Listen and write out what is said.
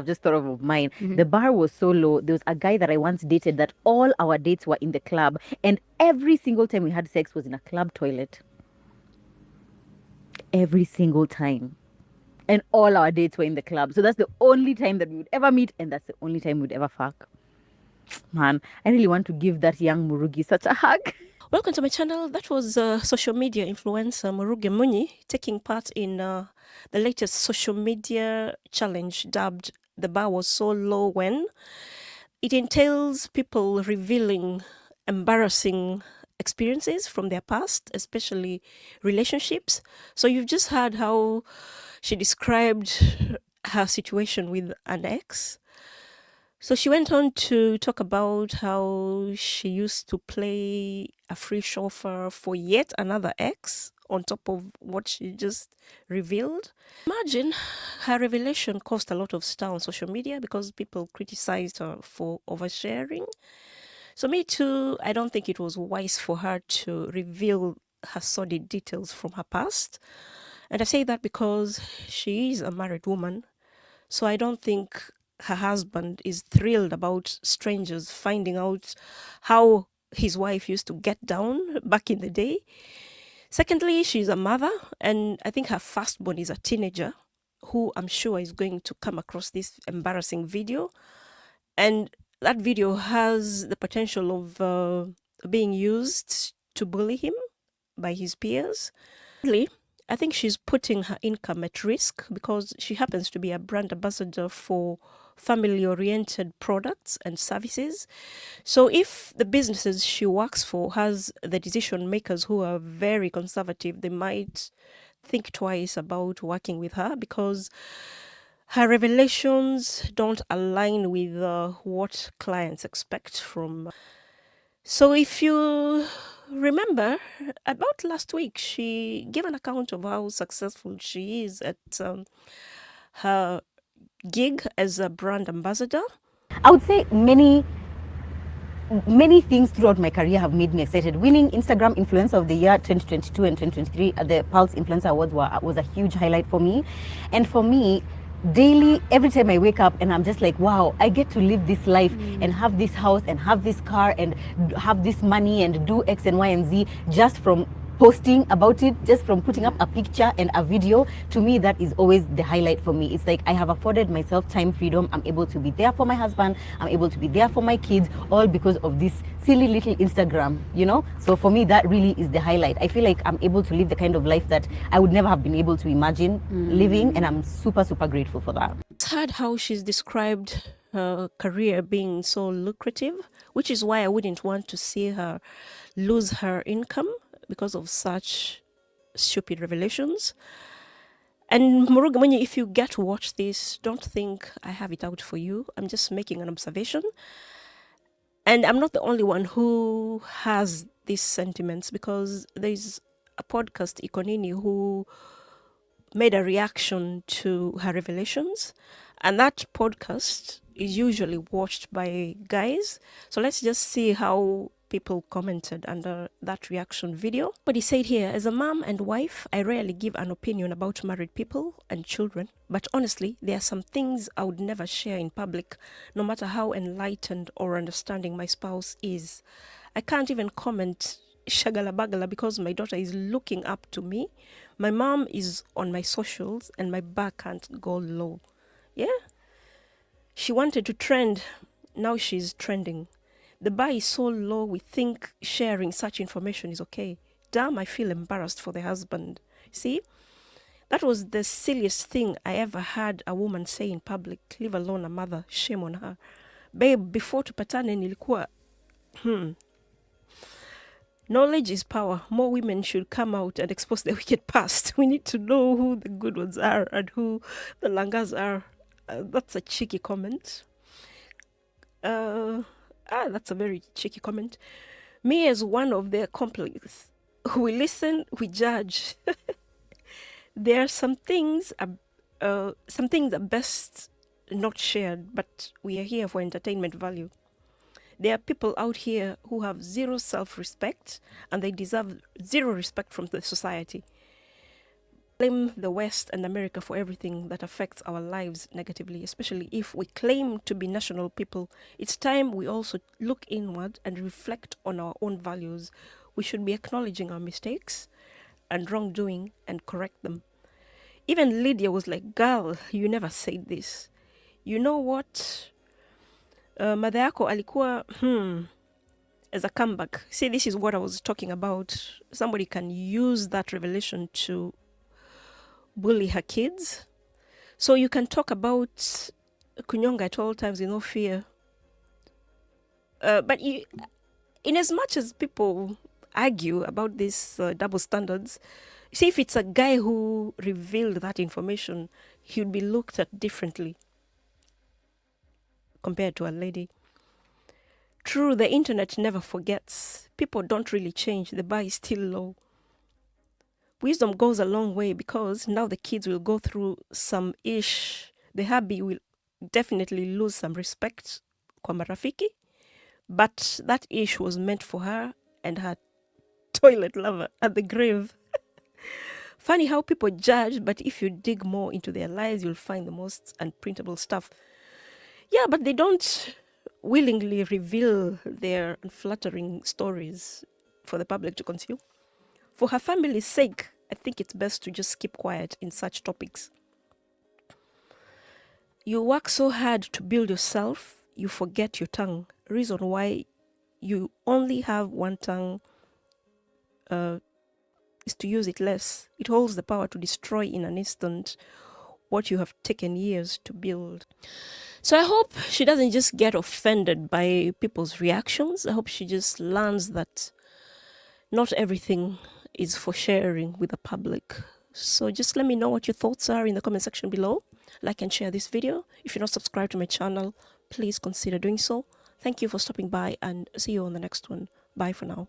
I've just thought of mine. The bar was so low. There was a guy that I once dated that all our dates were in the club, and every single time we had sex was in a club toilet. Every single time. And all our dates were in the club. So that's the only time that we would ever meet, and that's the only time we'd ever fuck. Man, I really want to give that young Murugi such a hug. Welcome to my channel. That was social media influencer Muruge Munyi taking part in the latest social media challenge dubbed The Bar Was So Low When. It entails people revealing embarrassing experiences from their past, especially relationships. So you've just heard how she described her situation with an ex. So she went on to talk about how she used to play a free chauffeur for yet another ex on top of what she just revealed. Imagine her revelation caused a lot of stir on social media because people criticized her for oversharing. So me too, I don't think it was wise for her to reveal her sordid details from her past. And I say that because she is a married woman. So I don't think her husband is thrilled about strangers finding out how his wife used to get down back in the day. Secondly, she's a mother, and I think her firstborn is a teenager who I'm sure is going to come across this embarrassing video. And that video has the potential of being used to bully him by his peers. Thirdly, I think she's putting her income at risk because she happens to be a brand ambassador for family-oriented products and services. So if the businesses she works for has the decision makers who are very conservative, they might think twice about working with her because her revelations don't align with what clients expect from. So if you remember, about last week, she gave an account of how successful she is at her gig as a brand ambassador. I would say many things throughout my career have made me excited. Winning Instagram Influencer of the Year 2022 and 2023 at the Pulse Influencer Awards was a huge highlight for me. And for me, daily, every time I wake up and I'm just like, wow, I get to live this life and have this house and have this car and have this money and do X and Y and Z just from posting about it, just from putting up a picture and a video. To me, that is always the highlight for me. It's like I have afforded myself time freedom. I'm able to be there for my husband. I'm able to be there for my kids, all because of this silly little Instagram, you know? So for me, that really is the highlight. I feel like I'm able to live the kind of life that I would never have been able to imagine living, and I'm super, super grateful for that. It's heard how she's described her career being so lucrative, which is why I wouldn't want to see her lose her income because of such stupid revelations. And Murugamani, if you get to watch this, don't think I have it out for you. I'm just making an observation. And I'm not the only one who has these sentiments because there's a podcast, Ikonini, who made a reaction to her revelations. And that podcast is usually watched by guys. So let's just see how people commented under that reaction video. But he said here, as a mom and wife, I rarely give an opinion about married people and children. But honestly, there are some things I would never share in public, no matter how enlightened or understanding my spouse is. I can't even comment shagala bagala because my daughter is looking up to me. My mom is on my socials and my back can't go low. Yeah? She wanted to trend. Now she's trending. The bar is so low, we think sharing such information is okay. Damn, I feel embarrassed for the husband. See? That was the silliest thing I ever heard a woman say in public, leave alone a mother. Shame on her. Babe, before tupatane nilikuwa... Knowledge is power. More women should come out and expose their wicked past. We need to know who the good ones are and who the langas are. That's a cheeky comment. That's a very cheeky comment. Me as one of their accomplices, we listen, we judge. There are some things are best not shared, but we are here for entertainment value. There are people out here who have zero self-respect and they deserve zero respect from the society. Blame the West and America for everything that affects our lives negatively, especially if we claim to be national people. It's time we also look inward and reflect on our own values. We should be acknowledging our mistakes and wrongdoing and correct them. Even Lydia was like, girl, you never said this. You know what? Mother yako alikuwa, as a comeback. See, this is what I was talking about. Somebody can use that revelation to bully her kids. So you can talk about kunyonga at all times with no fear. But in as much as people argue about these double standards, see, if it's a guy who revealed that information, he would be looked at differently compared to a lady. True, the internet never forgets. People don't really change. The bar is still low. Wisdom goes a long way because now the kids will go through some ish. The hubby will definitely lose some respect kwa marafiki, but that ish was meant for her and her toilet lover at the grave. Funny how people judge, but if you dig more into their lives, you'll find the most unprintable stuff. Yeah, but they don't willingly reveal their unflattering stories for the public to consume. For her family's sake, I think it's best to just keep quiet in such topics. You work so hard to build yourself, you forget your tongue. Reason why you only have one tongue is to use it less. It holds the power to destroy in an instant what you have taken years to build. So I hope she doesn't just get offended by people's reactions. I hope she just learns that not everything is for sharing with the public. So just let me know what your thoughts are in the comment section below. Like and share this video. If you're not subscribed to my channel, please consider doing so. Thank you for stopping by and see you on the next one. Bye for now.